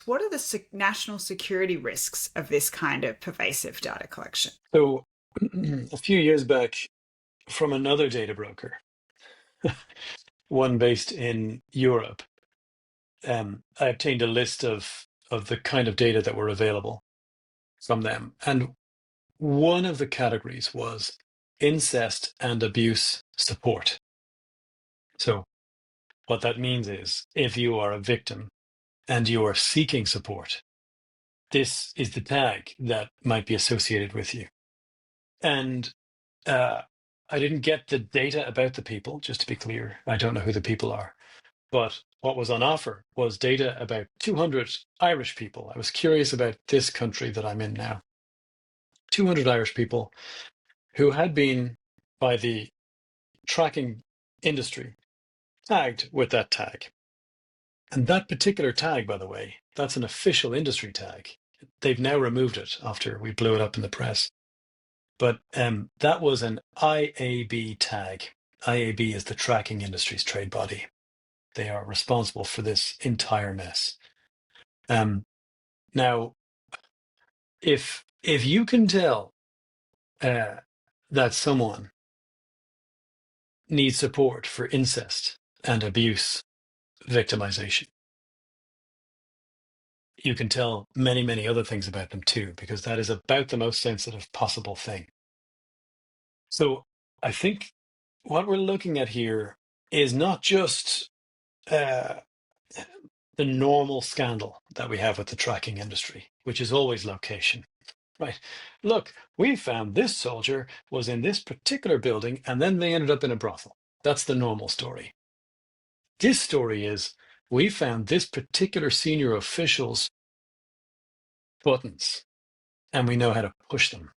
What are the national security risks of this kind of pervasive data collection? So a few years back, from another data broker, one based in Europe, I obtained a list of the kind of data that were available from them. And one of the categories was incest and abuse support. So what that means is if you are a victim and you are seeking support, this is the tag that might be associated with you. And uh, I didn't get the data about the people, just to be clear. I don't know who the people are. But what was on offer was data about 200 Irish people. I was curious about this country that I'm in now. 200 Irish people who had been, by the tracking industry, tagged with that tag. And that particular tag, by the way, that's an official industry tag. They've now removed it after we blew it up in the press. But that was an IAB tag. IAB is the tracking industry's trade body. They are responsible for this entire mess. Now, if you can tell that someone needs support for incest and abuse victimization, you can tell many, many other things about them too, because that is about the most sensitive possible thing. So I think what we're looking at here is not just uh, the normal scandal that we have with the tracking industry, which is always location. Right. Look, we found this soldier was in this particular building and then they ended up in a brothel. That's the normal story. This story is we found this particular senior official's buttons and we know how to push them.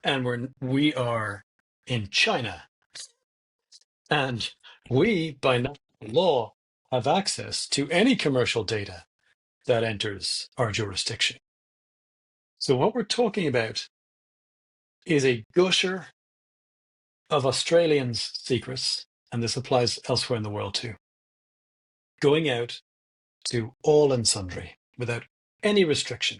And we are in China and we, by natural law, have access to any commercial data that enters our jurisdiction. So what we're talking about is a gusher of Australians' secrets, and this applies elsewhere in the world too, going out to all and sundry without any restriction.